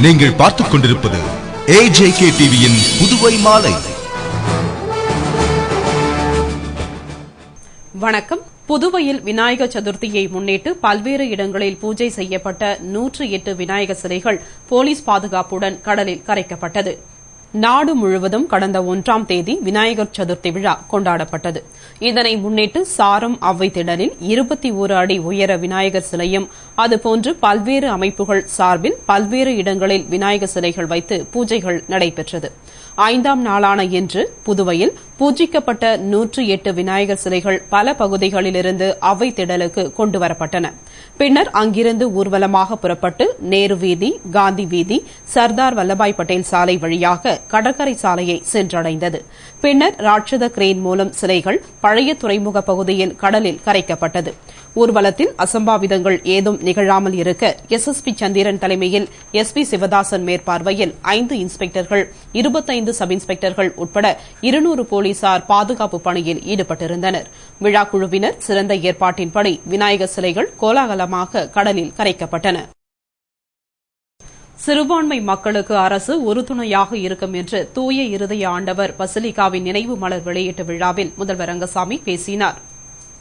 நீங்கள் பார்த்துக் கொண்டிருப்பது AJK டிவியின் புதுவை மாலை. வணக்கம். புதுவையில் விநாயகர் சதுர்த்தியை முன்னிட்டு பல்வேறு இடங்களில் பூஜை செய்யப்பட்ட 108 விநாயகர் சிலைகள் போலீஸ் பாதுகாப்புடன் கடலில் கரைக்கப்பட்டது. நாடு முழுவதும் கடந்த 1ஆம் தேதி விநாயகர் சதுர்த்தி விழா கொண்டாடப்பட்டது. இதனை முன்னிட்டு சாரம் அவ்வை திடலில் 21 அடி உயர விநாயகர் சிலையும் அதுபோன்று பல்வேறு அமைப்புகள் சார்பில் பல்வேறு இடங்களில் விநாயகர் சிலைகள் வைத்து பூஜைகள் நடைபெற்றது. 5ஆம் நாளான இன்று புதுவையில் பூஜிக்கப்பட்ட 108 விநாயகர் சிலைகள் பல பகுதிகளிலிருந்து அவ்வை திடலுக்கு கொண்டுவரப்பட்டன. பின்னர் அங்கிருந்து ஊர்வலமாக புறப்பட்டு நேரு வீதி, காந்தி வீதி, சர்தார் வல்லபாய் பட்டேல் சாலை வழியாக கடற்கரை சாலையை சென்றடைந்தது. பின்னர் ராட்சத கிரேன் மூலம் சிலைகள் பழைய துறைமுக பகுதியில் கடலில் கரைக்கப்பட்டது. ஊர்வலத்தில் அசம்பாவிதங்கள் ஏதும் நிகழாமல் இருக்க SSP சந்திரன் தலைமையில் SP சிவதாசன் மேற்பார்வையில் 5 இன்ஸ்பெக்டர்கள், 25 சப் இன்ஸ்பெக்டர்கள் உட்பட 200 போலீசார் பாதுகாப்பு பணியில் ஈடுபட்டிருந்தனர். விழா குழுவினர் சிறந்த ஏற்பாட்டின்படி விநாயகர் சிலைகள் கோலாகலமாக கடலில் கரைக்கப்பட்டன. சிறுபான்மை மக்களுக்கு அரசு உறுதுணையாக இருக்கும் என்று தூய இருதய ஆண்டவர் பசிலிகாவின் நினைவு மலர் வெளியீட்டு விழாவில் முதல்வர் ரங்கசாமி பேசினார்.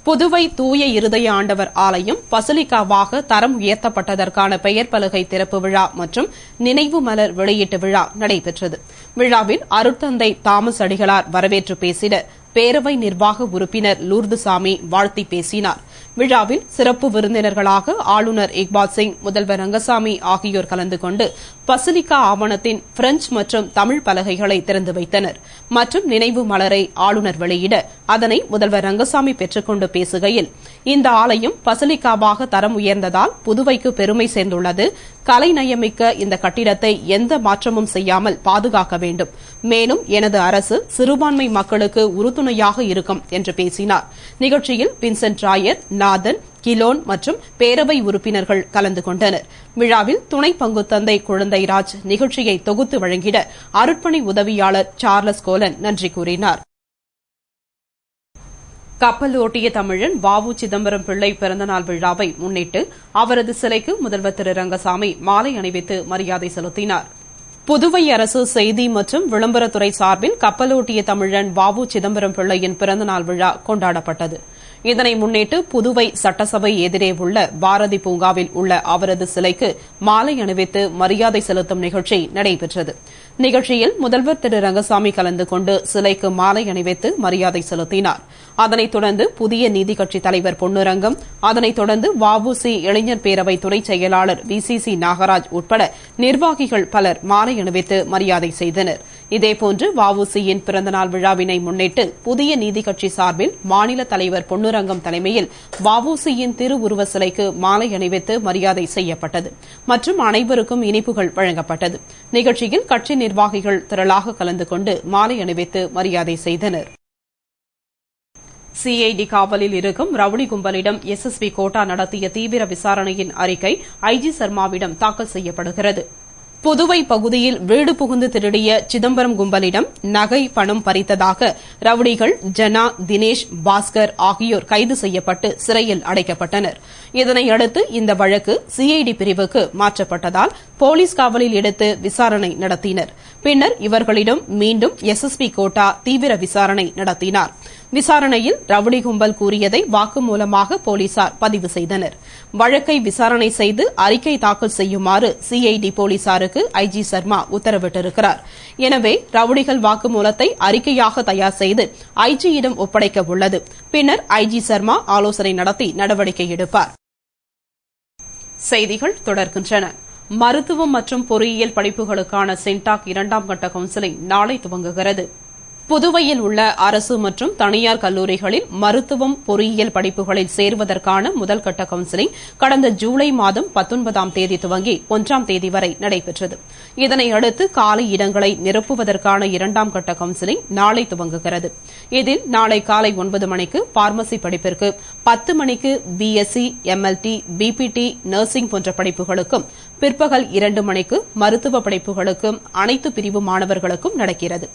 புதுவை தூய இருதய ஆண்டவர் ஆலயம் பசிலிகாவாக தரம் உயர்த்தப்பட்டதற்கான பெயர் பலகை திறப்பு விழா மற்றும் நினைவு மலர் வெளியீட்டு விழா நடைபெற்றது. விழாவில் அருட்தந்தை தாமஸ் அடிகளார் வரவேற்று பேசிட பேரவை நிர்வாக உறுப்பினர் லூர்துசாமி வாழ்த்தி பேசினார். விழாவில் சிறப்பு விருந்தினர்களாக ஆளுநர் இக்பால் சிங், முதல்வர் ரங்கசாமி ஆகியோர் கலந்து கொண்டு பசிலிகா ஆவணத்தின் பிரெஞ்சு மற்றும் தமிழ் பலகைகளை திறந்து வைத்தனர். மற்றும் நினைவு மலரை ஆளுநர் வெளியிட அதனை முதல்வர் ரங்கசாமி பெற்றுக்கொண்டு பேசுகையில், இந்த ஆலயம் பசிலிகாவாக தரம் உயர்ந்ததால் புதுவைக்கு பெருமை சேர்ந்துள்ளது. கலைநயமிக்க இந்த கட்டிடத்தை எந்த மாற்றமும் செய்யாமல் பாதுகாக்க வேண்டும். மேலும் எனது அரசு சிறுபான்மை மக்களுக்கு உறுதுணையாக இருக்கும் என்று பேசினார். நிகழ்ச்சியில் வின்சென்ட் ராயர், நாதன், கிலோன் மற்றும் பேரவை உறுப்பினர்கள் கலந்து கொண்டனர். விழாவில் துணை பங்குத்தந்தை குழந்தைராஜ் நிகழ்ச்சியை தொகுத்து வழங்கிட அருட்பணி உதவியாளர் சார்லஸ் கோலன் நன்றி கூறினார். கப்பல் ஓட்டிய தமிழன் வ.உ. சிதம்பரம் பிள்ளை பிறந்தநாள் விழாவை முன்னிட்டு அவரது சிலைக்கு முதல்வர் திரு ரங்கசாமி மாலை அணிவித்து மரியாதை செலுத்தினார். புதுவை அரசு செய்தி மற்றும் விளம்பரத்துறை சார்பில் கப்பலோட்டிய தமிழன் வ.உ. சிதம்பரம் பிள்ளையின் பிறந்தநாள் விழா கொண்டாடப்பட்டது. இதனை முன்னிட்டு புதுவை சட்டசபை எதிரே உள்ள பாரதி பூங்காவில் உள்ள அவரது சிலைக்கு மாலை அணிவித்து மரியாதை செலுத்தும் நிகழ்ச்சி நடைபெற்றது. நிகழ்ச்சியில் முதல்வர் திரு ரங்கசாமி கலந்து கொண்டு சிலைக்கு மாலை அணிவித்து மரியாதை செலுத்தினார். அதனைத் தொடர்ந்து புதிய நீதி கட்சித் தலைவர் பொன்னுரங்கம், அதனைத் தொடர்ந்து வ.உ.சி. இளைஞர் பேரவை துணை செயலாளர் VCC நாகராஜ் உட்பட நிர்வாகிகள் பலர் மாலை அணிவித்து மரியாதை செய்தனர். இதேபோன்று வ.உ.சி.யின் பிறந்தநாள் விழாவினை முன்னிட்டு புதிய நீதி கட்சி சார்பில் மாநில தலைவர் பொன்னுரங்கம் தலைமையில் வ.உ.சி.யின் திருவுருவ சிலைக்கு மாலை அணிவித்து மரியாதை செய்யப்பட்டது மற்றும் அனைவருக்கும் இனிப்புகள் வழங்கப்பட்டது. நிகழ்ச்சியில் கட்சி நிர்வாகிகள் திரளாக கலந்து கொண்டு மாலை அணிவித்து மரியாதை செய்தனர். CID காவலில் இருக்கும் ரவுடி கும்பலிடம் SSP கோட்டா நடத்திய தீவிர விசாரணையின் அறிக்கை IG சர்மாவிடம் தாக்கல் செய்யப்படுகிறது. புதுவை பகுதியில் வீடு புகுந்து திருடிய சிதம்பரம் கும்பலிடம் நகை, பணம் பறித்ததாக ரவுடிகள் ஜனா, தினேஷ், பாஸ்கர் ஆகியோர் கைது செய்யப்பட்டு சிறையில் அடைக்கப்பட்டனர். இதனையடுத்து இந்த வழக்கு CID பிரிவுக்கு மாற்றப்பட்டதால் போலீஸ் காவலில் எடுத்து விசாரணை நடத்தினர். பின்னர் இவர்களிடம் மீண்டும் SSP கோட்டா தீவிர விசாரணை நடத்தினார். விசாரணையில் ரவுடி கும்பல் கூறியதை வாக்குமூலமாக போலீசார் பதிவு செய்தனர். வழக்கை விசாரணை செய்து அறிக்கை தாக்கல் செய்யுமாறு CID போலீசாருக்கு IG சர்மா உத்தரவிட்டிருக்கிறார். எனவே ரவுடிகள் வாக்குமூலத்தை அறிக்கையாக தயார் செய்து IG-யிடம் ஒப்படைக்க உள்ளது. பின்னர் IG சர்மா ஆலோசனை நடத்தி நடவடிக்கை எடுப்பார். செய்திகள் தொடர்கின்றன. மருத்துவம் மற்றும் பொறியியல் படிப்புகளுக்கான சென்டாக் 2ஆம் கட்ட கவுன்சிலிங் நாளை துவங்குகிறது. புதுவையில் உள்ள அரசு மற்றும் தனியார் கல்லூரிகளில் மருத்துவம், பொறியியல் படிப்புகளில் சேர்வதற்கான முதல்கட்ட கவுன்சிலிங் கடந்த ஜூலை மாதம் 19ஆம் தேதி துவங்கி 1ஆம் தேதி வரை நடைபெற்றது. இதனையடுத்து காலி இடங்களை நிரப்புவதற்கான 2ஆம் கட்ட கவுன்சிலிங் நாளை துவங்குகிறது. இதில் நாளை காலை 9 மணிக்கு பார்மசி படிப்பிற்கு, 10 மணிக்கு BSc, MLT, BPT, நர்சிங் போன்ற படிப்புகளுக்கும், பிற்பகல் 2 மணிக்கு மருத்துவ படிப்புகளுக்கும் அனைத்து பிரிவு மாணவர்களுக்கும் நடக்கிறது.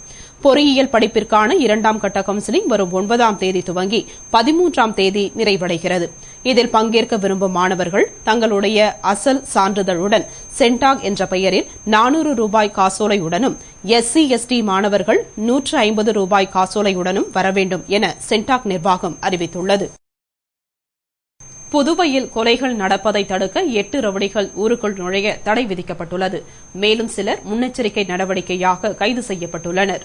பொறியியல் படிப்பிற்கான 2ஆம் கட்ட கவுன்சிலிங் வரும் 9ஆம் தேதி துவங்கி 13ஆம் தேதி நிறைவடைகிறது. இதில் பங்கேற்க விரும்பும் மாணவர்கள் தங்களுடைய அசல் சான்றிதழுடன் சென்டாக் என்ற பெயரில் 400 ரூபாய் காசோலையுடனும் SC/ST மாணவர்கள் 150 ரூபாய் காசோலையுடனும் வர வேண்டும் என சென்டாக் நிர்வாகம் அறிவித்துள்ளது. புதுவையில் கொலைகள் நடப்பதை தடுக்க 8 ரவுடிகள் ஊருக்குள் நுழைய தடை விதிக்கப்பட்டுள்ளது. மேலும் சிலர் முன்னெச்சரிக்கை நடவடிக்கையாக கைது செய்யப்பட்டுள்ளனர்.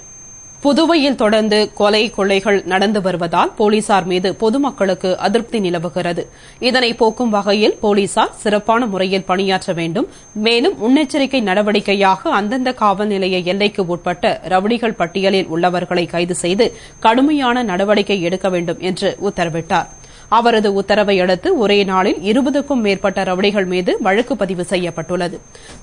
புதுவையில் தொடர்ந்து கொள்ளைகள் நடந்து வருவதால் போலீசார் மீது பொதுமக்களுக்கு அதிருப்தி நிலவுகிறது. இதனை போக்கும் வகையில் போலீசார் சிறப்பான முறையில் பணியாற்ற வேண்டும். மேலும் முன்னெச்சரிக்கை நடவடிக்கையாக அந்தந்த காவல் நிலைய எல்லைக்கு உட்பட்ட ரவுடிகள் பட்டியலில் உள்ளவர்களை கைது செய்து கடுமையான நடவடிக்கை எடுக்க வேண்டும் என்று உத்தரவிட்டார். அவரது உத்தரவை அடுத்து ஒரே நாளில் 20க்கும் மேற்பட்ட ரவுடிகள் மீது வழக்கு பதிவு செய்யப்பட்டுள்ளது.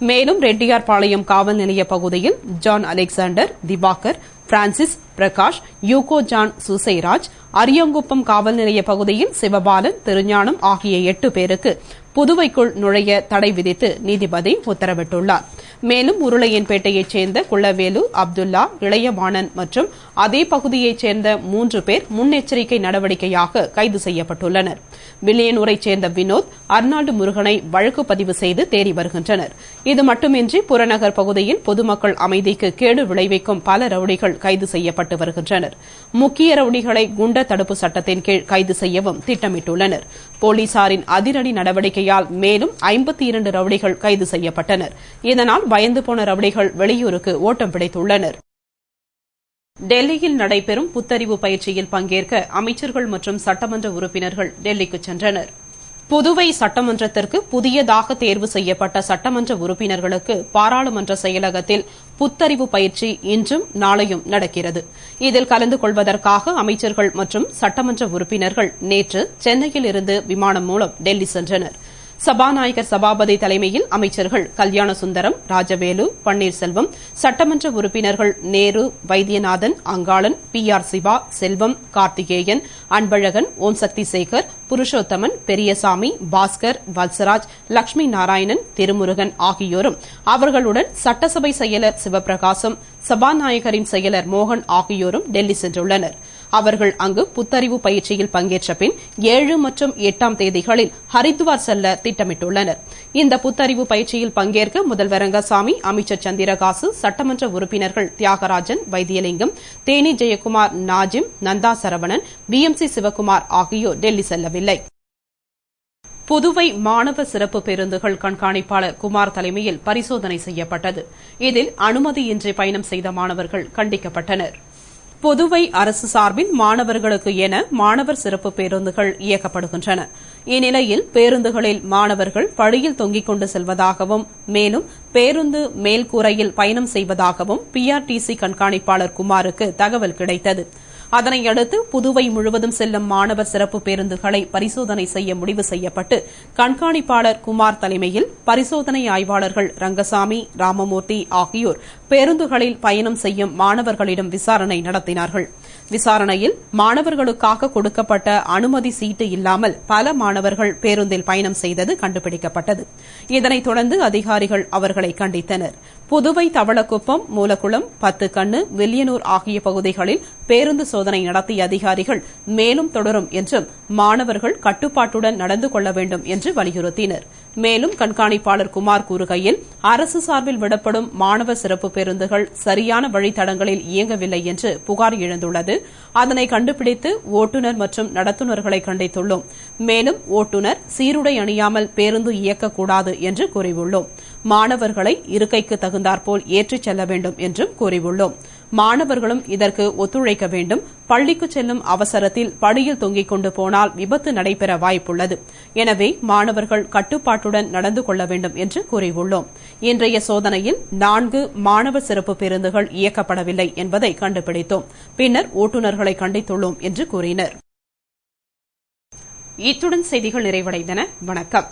மேலும் ரெட்டியார்பாளையம் காவல் நிலைய பகுதியில் John Alexander, Diwakar, Francis, Prakash, யூகோ ஜான் சுசைராஜ், அரியங்குப்பம் காவல் நிலைய பகுதியில் சிவபாலன், திருஞானம் ஆகிய 8 பேருக்கு புதுவைக்குள் நுழைய தடை விதித்து நீதிபதி உத்தரவிட்டுள்ளார். மேலும் உருளையன்பேட்டையைச் சேர்ந்த குள்ளவேலு, அப்துல்லா, இளையவாணன் மற்றும் அதே பகுதியைச் சேர்ந்த 3 பேர் முன்னெச்சரிக்கை நடவடிக்கையாக கைது செய்யப்பட்டுள்ளனர். வில்லியனூரைச் சேர்ந்த வினோத், அர்னால்டு முருகனை வழக்கு பதிவு செய்து தேடி வருகின்றனர். இது மட்டுமின்றி புறநகர் பகுதியில் பொதுமக்கள் அமைதிக்கு கேடு விளைவிக்கும் பல ரவுடிகள் கைது செய்யப்பட்டு வருகின்றனர். முக்கிய ரவுடிகளை குண்டர் தடுப்பு சட்டத்தின் கீழ் கைது செய்யவும் திட்டமிட்டுள்ளனர். போலீசாரின் அதிரடி நடவடிக்கையால் மேலும் 52 ரவுடிகள் கைது செய்யப்பட்டனர். இதனால் பயந்து போன ரவுடிகள் வெளியூருக்கு ஓட்டம் பிடித்துள்ளனர். டெல்லியில் நடைபெறும் புத்தறிவு பயிற்சியில் பங்கேற்க அமைச்சர்கள் மற்றும் சட்டமன்ற உறுப்பினர்கள் டெல்லிக்கு சென்றனர். புதுவை சட்டமன்றத்திற்கு புதியதாக தேர்வு செய்யப்பட்ட சட்டமன்ற உறுப்பினர்களுக்கு பாராளுமன்ற செயலகத்தில் புத்தறிவு பயிற்சி இன்றும் நாளையும் நடக்கிறது. இதில் கலந்து கொள்வதற்காக அமைச்சர்கள் மற்றும் சட்டமன்ற உறுப்பினர்கள் நேற்று சென்னையில் இருந்து விமானம் மூலம் டெல்லி சென்றனர். சபாநாயகர் சபாபதி தலைமையில் அமைச்சர்கள் கல்யாண சுந்தரம், ராஜவேலு, பன்னீர்செல்வம், சட்டமன்ற உறுப்பினர்கள் நேரு, வைத்தியநாதன், அங்காளன், PR சிவா, செல்வம், கார்த்திகேயன், அன்பழகன், ஓம் சக்தி சேகர், புருஷோத்தமன், பெரியசாமி, பாஸ்கர், வத்சராஜ், லட்சுமி நாராயணன், திருமுருகன் ஆகியோரும் அவர்களுடன் சட்டசபை செயலர் சிவபிரகாசம், சபாநாயகரின் செயலர் மோகன் ஆகியோரும் டெல்லி சென்றுள்ளனர். அவர்கள் அங்கு புத்தறிவு பயிற்சியில் பங்கேற்ற பின் 7 மற்றும் 8ஆம் தேதிகளில் ஹரித்வார் செல்ல திட்டமிட்டுள்ளனர். இந்த புத்தறிவு பயிற்சியில் பங்கேற்க முதல்வர் ரங்கசாமி, அமைச்சர் சந்திரகாசு, சட்டமன்ற உறுப்பினர்கள் தியாகராஜன், வைத்தியலிங்கம், தேனி ஜெயக்குமார், நாஜிம், நந்தா சரவணன், BMC சிவக்குமார் ஆகியோர் டெல்லி செல்லவில்லை. புதுவை மாணவ சிறப்பு பேருந்துகள் கண்காணிப்பாளர் குமார் தலைமையில் பரிசோதனை செய்யப்பட்டது. இதில் அனுமதியின்றி பயணம் செய்த மாணவர்கள் கண்டிக்கப்பட்டனர். புதுவை அரசு சார்பில் மாணவர்களுக்கு என மாணவர் சிறப்பு பேருந்துகள் இயக்கப்படுகின்றன. இந்நிலையில் பேருந்துகளில் மாணவர்கள் படியில் தொங்கிக் கொண்டு செல்வதாகவும் மேலும் பேருந்து மேல்கூரையில் பயணம் செய்வதாகவும் PRTC கண்காணிப்பாளர் குமாருக்கு தகவல் கிடைத்தது. அதனையடுத்து புதுவை முழுவதும் செல்லும் மாணவர் சிறப்பு பேருந்துகளை பரிசோதனை செய்ய முடிவு செய்யப்பட்டு கண்காணிப்பாளர் குமார் தலைமையில் பரிசோதனை ஆய்வாளர்கள் ரங்கசாமி, ராமமூர்த்தி ஆகியோர் பேருந்துகளில் பயணம் செய்யும் மாணவர்களிடம் விசாரணை நடத்தினார்கள். விசாரணையில் மாணவர்களுக்காக கொடுக்கப்பட்ட அனுமதி சீட்டு இல்லாமல் பல மாணவர்கள் பேருந்தில் பயணம் செய்தது கண்டுபிடிக்கப்பட்டது. இதனைத் தொடர்ந்து அதிகாரிகள் அவர்களை கண்டித்தனர். புதுவை தவளக்குப்பம், மூலக்குளம், பத்துக்கண்ணு, வில்லியனூர் ஆகிய பகுதிகளில் பேருந்து சோதனை நடத்திய அதிகாரிகள் மேலும் தொடரும் என்றும் மாணவர்கள் கட்டுப்பாட்டுடன் நடந்து கொள்ள வேண்டும் என்று வலியுறுத்தினர். மேலும் கண்காணிப்பாளர் குமார் கூறுகையில் அரசு சார்பில் விடப்படும் மாணவர் சிறப்பு பேருந்துகள் சரியான வழித்தடங்களில் இயங்கவில்லை என்று புகார் எழுந்துள்ளது. அதனை கண்டுபிடித்து ஓட்டுநர் மற்றும் நடத்துனர்களை கண்டித்துள்ளோம். மேலும் ஓட்டுநர் சீருடை அணியாமல் பேருந்து இயக்கக்கூடாது என்று கூறியுள்ளோம். மாணவர்களை இருக்கைக்கு தகுந்தாற்போல் ஏற்றிச் செல்ல வேண்டும் என்றும் கூறியுள்ளோம். மாணவர்களும் இதற்கு ஒத்துழைக்க வேண்டும். பள்ளிக்கு செல்லும் அவசரத்தில் படியில் தொங்கிக் கொண்டு போனால் விபத்து நடைபெற வாய்ப்புள்ளது. எனவே மாணவர்கள் கட்டுப்பாட்டுடன் நடந்து கொள்ள வேண்டும் என்று கூறியுள்ளோம். இன்றைய சோதனையில் 4 மாணவர் சிறப்பு பேருந்துகள் இயக்கப்படவில்லை என்பதை கண்டுபிடித்தோம். பின்னர் ஓட்டுநர்களை கண்டித்துள்ளோம் என்று கூறினர். இத்துடன் செய்திகள் நிறைவடைந்தன. வணக்கம்.